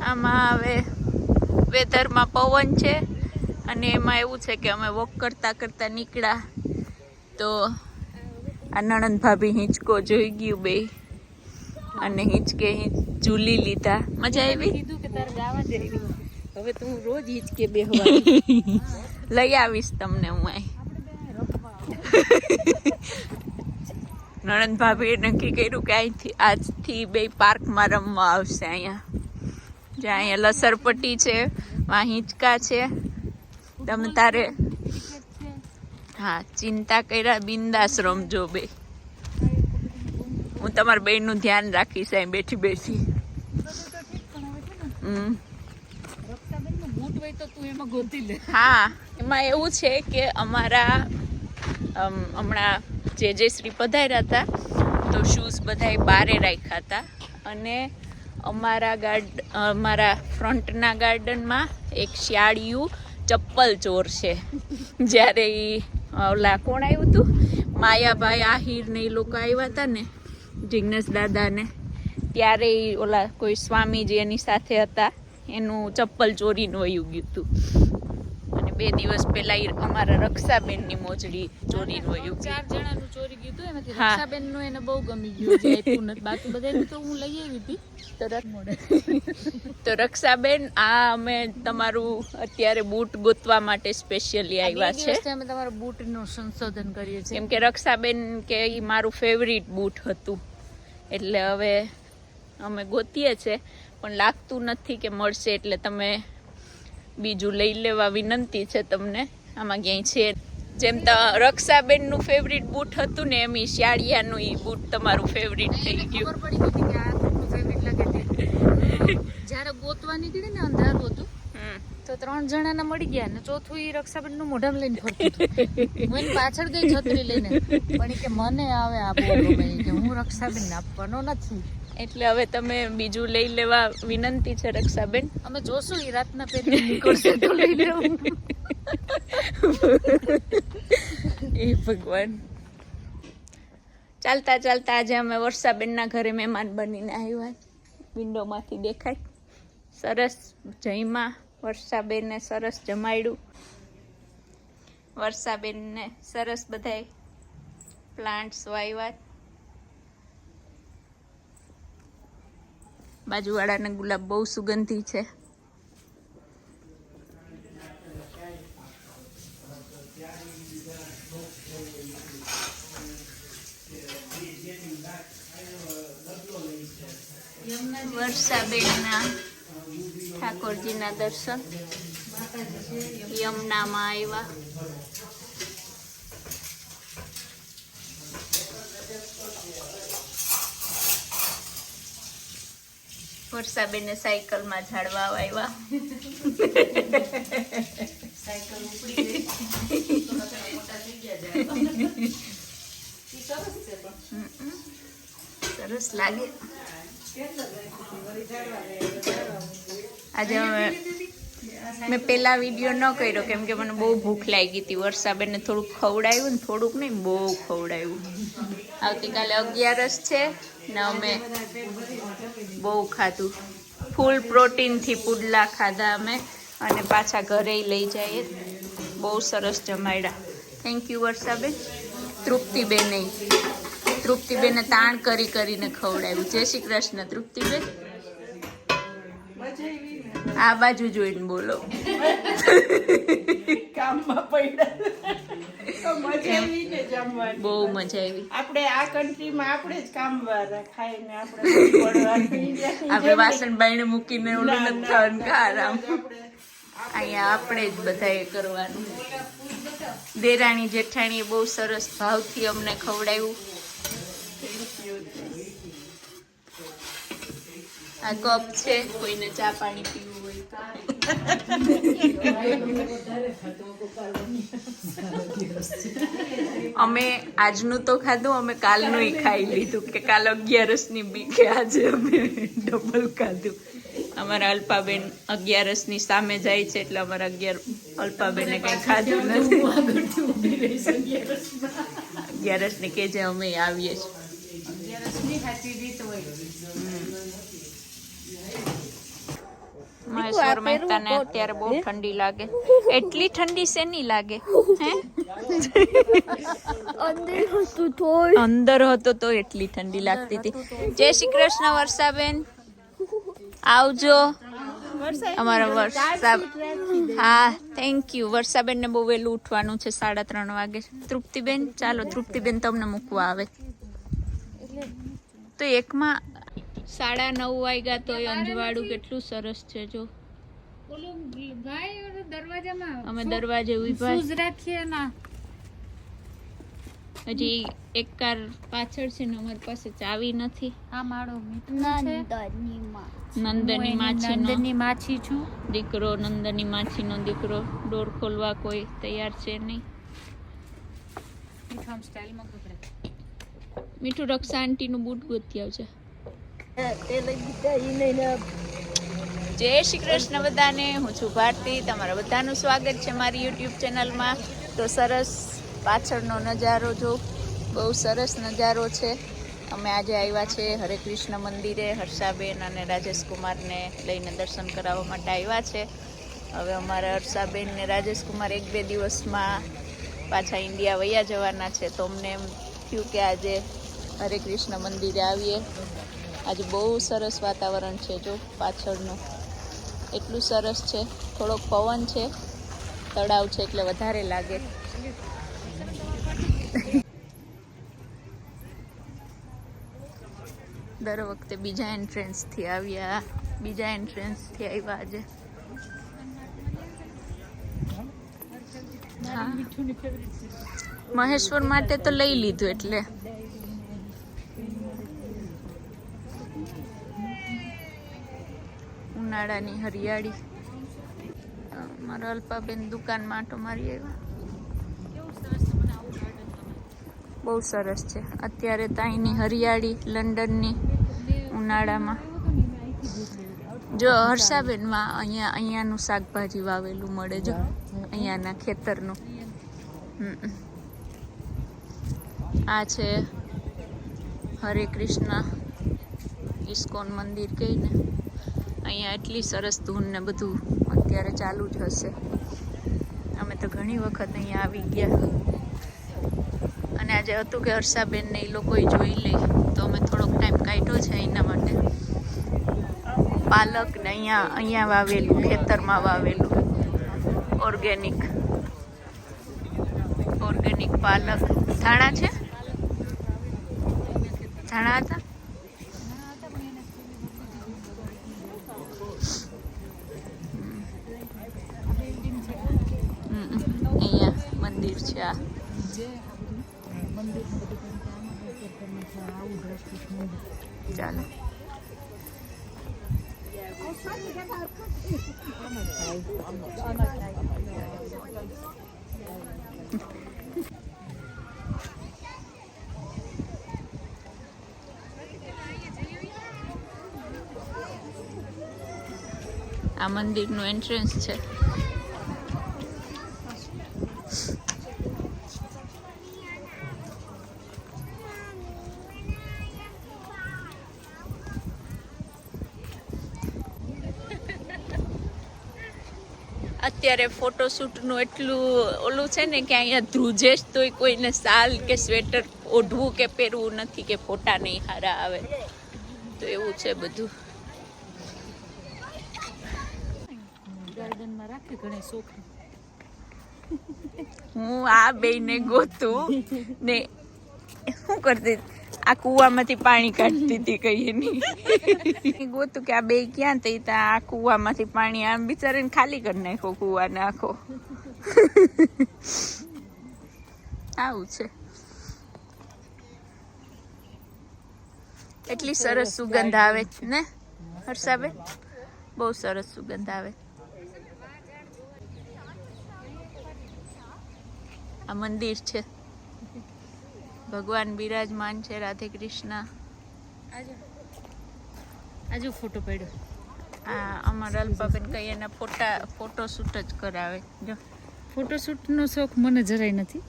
આમાં હવે વેધરમાં પવન છે અને એમાં એવું છે કે અમે વોક કરતા કરતા નીકળ્યા તો આ નણંદ ભાભી હિંચકો જોઈ ગયું બે અને હિંચકે ઝૂલી લીધા. મજા આવી? કીધું કે તારે ગાવા જઈ હવે તો હું રોજ હિંચકે બેહવા લઈ આવીશ તમને હું અહીં. નણંદ ભાભીએ નક્કી કર્યું કે અહીંથી આજથી બે પાર્કમાં રમવા આવશે. અહીંયા જ્યાં અહીંયા લસરપટ્ટી છે, વાં હિંચકા છે. તમે તારે હા ચિંતા કર્યા બિંદાસ રમજો બે. હું તમારા બેનનું ધ્યાન રાખીશ અહીં બેઠી બેઠી. હા એમાં એવું છે કે અમારા હમણાં જે શ્રી પધાર્યા હતા તો શૂઝ બધા બારે રાખ્યા હતા અને અમારા ફ્રન્ટના ગાર્ડનમાં એક શિયાળિયું ચપ્પલ ચોર છે. જ્યારે એ ઓલા કોણ આવ્યું હતું માયાભાઈ આહિર ને એ લોકો આવ્યા હતા ને જિગ્નેશ દાદાને, ત્યારે એ ઓલા કોઈ સ્વામીજી એની સાથે હતા એનું ચપ્પલ ચોરીને વયું ગયું હતું. અને 2 દિવસ પહેલા અમારા રક્ષાબેનની મોજડી ચોરીને વયું. 4 જણાનું ચોરી ગયું હતું એમાંથી રક્ષાબેનનું એને બહુ ગમી ગયું છે આપ્યું નથી. બાકી બધાને તો હું લઈ આવી હતી. તો રક્ષાબેન આ અમે તમારું અત્યારે બૂટ ગોતવા માટે સ્પેશિયલી આવ્યા છે. અમે તમારા બૂટનું સંશોધન કરીએ છીએ કેમ કે રક્ષાબેન કે એ મારું ફેવરિટ બૂટ હતું એટલે હવે અમે ગોતીએ છે પણ લાગતું નથી કે મળશે. એટલે તમે બીજું લઈ લેવા વિનંતી છે તમને. આમાં ક્યાંય છે જેમ રક્ષાબેનનું ફેવરિટ બૂટ હતું ને એમ શિયાળિયાનું એ બૂટ તમારું ફેવરિટ થઈ ગયું. ખબર પડી ગઈ કે આ ફેવરિટ લાગે છે. જ્યારે ગોતવા નીકળી ને અંધારું હતું તો 3 જણાના મળી ગયા ને ચોથું એ રક્ષાબેનનું મોઢામાં લઈને ફરતું હતું. હું એની પાછળ ગઈ છત્રી લઈને પણ કે મને આવે આ બહુ ગમે કે હું રક્ષાબેનને આપવાનો નથી. એટલે હવે તમે બીજું લઈ લેવા વિનંતી છે રક્ષાબેન. અમે જોશું એ રાતના પહેરી નીકળશે તો લઈ લેવું. એ ભગવાન. ચાલતા ચાલતા આજે અમે વર્ષાબેનના ઘરે મહેમાન બનીને આવ્યા. વિન્ડોમાંથી દેખાય. સરસ જઈમાં વર્ષાબેનને સરસ જમાડ્યું. વર્ષાબેનને સરસ બધાય પ્લાન્ટ્સ વાવ્યા. બાજુવાળાના ગુલાબ બહુ સુગંધી છે. વર્ષાબેનના ઠાકોરજીના દર્શન યમુનામાં આવ્યા. વર્ષાબેને સાયકલમાં ઝાડવા આવ્યા. સાયકલ ઉપડી ગઈ તો મોટા થઈ ગયા. સરસ લાગે. આજે મેં પેલા વિડીયો ન કર્યો કેમ કે મને બહુ ભૂખ લાગી હતી. વર્ષાબેનને થોડુંક ખવડાવ્યું ને થોડુંક નહીં બહુ ખવડાવ્યું. આવતીકાલે 11 છે ને અમે બહુ ખાધું. ફૂલ પ્રોટીનથી પુડલા ખાધા અમે અને પાછા ઘરે લઈ જઈએ. બહુ સરસ જમાડ્યા. થેન્ક યુ વર્ષાબેન. તૃપ્તિબેને તાણ કરીને ખવડાવ્યું. જય શ્રી કૃષ્ણ તૃપ્તિબેન. આ બાજુ જોઈને બોલો. કામમાં પડ્યા બહુ મજા આવી. આપણે આ કન્ટ્રીમાં આપણે જ કામવાળા ખાઈને આપણે વાસણ બાઈને મૂકીને ઓલું નથી થવાનું કે આરામ. અહીંયા આપણે જ બધાએ કરવાનું. દેરાણી જેઠાણીએ બહુ સરસ ભાવથી અમને ખવડાવ્યું. આ કપ છે કોઈને ચા પાણી પીવું હોય અમે આજનું તો ખાધું. અમે કાલનું ખાઈ લીધું કે કાલ 11ની બીકે આજે અમે ડબલ ખાધું. અમારા અલ્પાબેન 11ની સામે જાય છે એટલે અમારા અલ્પાબેને કઈ ખાધું નથી. 11 ને કેજે અમે આવીએ છીએ. મહેશ્વર મહેતાને અત્યારે બહુ ઠંડી લાગે. એટલી ઠંડી શેની લાગે હે? અંદર હતો તો એટલી ઠંડી લાગતી હતી. જય શ્રી કૃષ્ણ વર્ષાબેન, આવજો. અમારા વર્ષા, હા થેન્ક યુ. વર્ષાબેન ને બહુ વહેલું ઉઠવાનું છે, 3:30 વાગે. તૃપ્તિબેન, ચાલો તૃપ્તિબેન તમને મૂકવા આવે. તો એકમાં 9:30 વાગ્યા તો અંજવાળું કેટલું સરસ છે જો. અમે દરવાજે ઉભા હજી એક કાર પાછળ છે ને અમારી પાસે ચાવી નથી. આ માળો નંદની નંદની માછી છું. દીકરો, નંદની માછીનો દીકરો. ડોર ખોલવા કોઈ તૈયાર છે નહીં. મીઠું રક્ષા આંટી નું બૂટ ગોતી આવશે. જય શ્રી કૃષ્ણ બધાને. હું છું ભારતી. તમારા બધાનું સ્વાગત છે મારી યુટ્યુબ ચેનલમાં. તો સરસ પાછળનો નજારો જો, બહુ સરસ નજારો છે. અમે આજે આવ્યા છે હરે કૃષ્ણ મંદિરે. હર્ષાબેન અને રાજેશ કુમારને લઈને દર્શન કરાવવા માટે આવ્યા છે. હવે અમારા હર્ષાબેન ને રાજેશ કુમાર 1-2 દિવસમાં પાછા ઇન્ડિયા વયા જવાના છે. તો અમને એમ થયું કે આજે હરે કૃષ્ણ મંદિરે આવીએ. આજે બહુ સરસ વાતાવરણ છે જો પાછળનું, એટલું સરસ છે. થોડોક પવન છે, તળાવ છે એટલે વધારે લાગે. દર વખતે બીજા એન્ટ્રન્સથી આવ્યા આજે. હા, મહેશ્વર માટે તો લઈ લીધું એટલે. ઉનાળાની હરિયાળી. મારા અલ્પાબેન દુકાનમાં આંટો મારી આવ્યા. બહુ સરસ છે અત્યારે તો અહીંની હરિયાળી લંડનની ઉનાળામાં. જો હર્ષાબેનમાં અહીંયાનું શાકભાજી વાવેલું મળે જો, અહીંયાના ખેતરનું. આ છે હરે કૃષ્ણ ઇસ્કોન મંદિર કહીને. અહીંયા એટલી સરસ ધૂન ને બધું અત્યારે ચાલુ જ હશે. અમે તો ઘણી વખત અહીંયા આવી ગયા. અને આજે હતું કે હર્ષાબેન ને એ લોકોએ જોઈ લઈ, તો અમે થોડોક ટાઈમ કાઢ્યો છે એના માટે. પાલક ને અહીંયા વાવેલું, ખેતરમાં વાવેલું ઓર્ગેનિક પાલક. ધાણા છે, ધાણા હતા. અહીંયા મંદિર છે આ. ચાલો આ મંદિરનું એન્ટ્રન્સ છે. અત્યારે ફોટોશૂટનું એટલું ઓલું છે ને કે અહીંયા ધ્રુજેશ તોય કોઈને શાલ કે સ્વેટર ઓઢવું કે પહેરવું નથી કે ફોટા નહીં સારા આવે. તો એવું છે બધું. ગાર્ડનમાં રાખે ઘણી શોખ. હું આ બેયને ગોતું ને શું કરતી, આ કુવામાંથી પાણી કાઢતી હતી કઈ નહીં. ગોતું કે આ બે ક્યાં થઈ, આ કુવામાંથી પાણી આમ બિચારીને ખાલી કરી નાખો કુવાને આખો. આવું છે. એટલી સરસ સુગંધ આવે ને હર્ષાબેન, બહુ સરસ સુગંધ આવે. આ મંદિર છે, ભગવાન બિરાજમાન છે, રાધે કૃષ્ણ. આજુ ફોટો પડ્યો. આ અમારા અલ્પાબેન કઈ એના ફોટોશૂટ જ કરાવે જો. ફોટોશૂટનો શોખ મને જરાય નથી.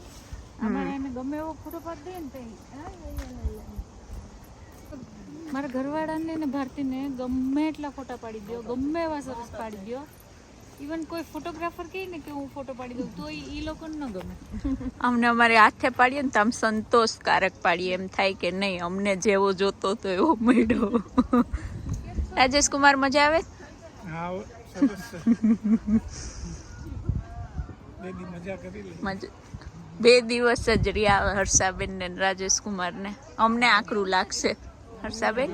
અમારે એને ગમે એવો ફોટો પાડી દે ને તો મારા ઘરવાળાને ને ભારતીને ગમે એટલા ફોટા પાડી દો, ગમે એવા સરસ પાડી દો. ઇવન કોઈ ફોટોગ્રાફર કહે ને કે હું ફોટો પાડી દઉં તો એ લોકોને ન ગમે. અમને અમારે હાથે પાડીએ ને તો આમ સંતોષકારક પાડીએ, એમ થાય કે નહીં અમને જેવો જોતો તો એવો મળ્યો. રાજેશ કુમાર મજા આવે? બે દિવસ જ રહ્યા હર્ષાબેન ને રાજેશ કુમાર ને. અમને આકરું લાગશે હર્ષાબેન.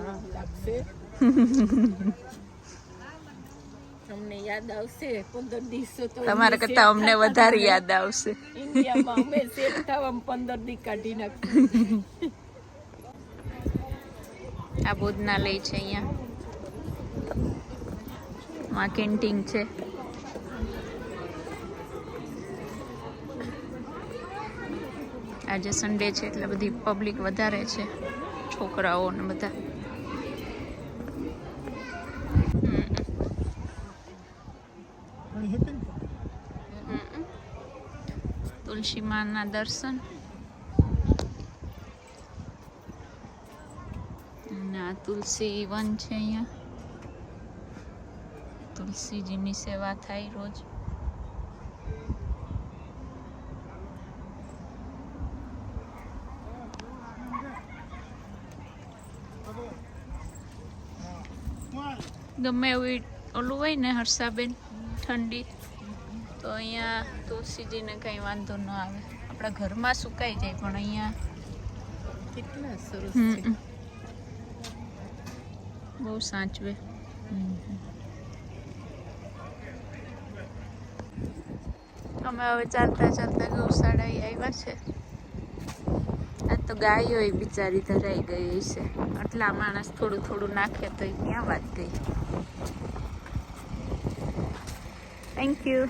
અમને યાદ આવશે 15 દિવસો તો તમારા કરતા અમને વધારે યાદ આવશે. ઇન્ડિયામાં અમે સેટ થવામાં 15 દી કાઢી નાખ્યું. આ ભોજનાલય છે અહીંયા કેન્ટીન છે. આજે સન્ડે છે એટલે બધી પબ્લિક વધારે છે, છોકરાઓ ને બધા. તુલસી માના દર્શન અને આ તુલસી વન છે. અહીંયા તુલસીજીની સેવા થાય રોજ. ગમે એવું ઓલું હોય ને હર્ષાબેન ઠંડી તો અહીંયા તુલસીજીને કંઈ વાંધો ન આવે. આપણા ઘરમાં સુકાઈ જાય પણ અહીંયા કેટલા સરસ છે. બહુ સાચવે. અમે હવે ચાલતા ચાલતા ગૌશાળા આવ્યા છે. આ તો ગાયો બિચારી ધરાઈ ગઈ છે. આટલા માણસ થોડું થોડું નાખે તો ક્યાં વાત ગઈ. Thank you.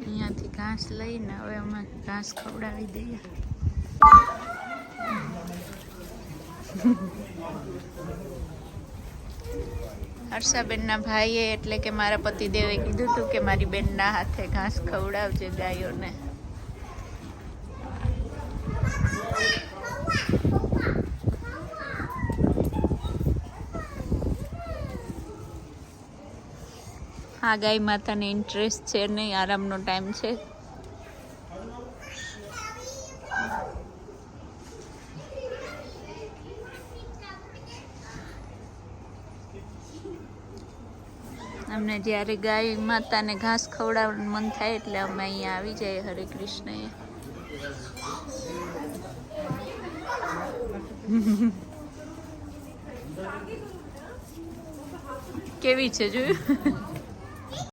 અહીંયાથી ઘાસ લઈને હવે અમે ઘાસ ખવડાવી દઈએ. હર્ષાબેનના ભાઈએ એટલે કે મારા પતિદેવે કીધું હતું કે મારી બેનના હાથે ઘાસ ખવડાવજે ગાયોને. આ ગાય માતાને ઇન્ટરેસ્ટ છે નહીં, આરામનો ટાઈમ છે. અમને જ્યારે ગાય માતાને ઘાસ ખવડાવવાનું મન થાય એટલે અમે અહીંયા આવી જઈએ. હરે કૃષ્ણ. કેવી છે જોયું?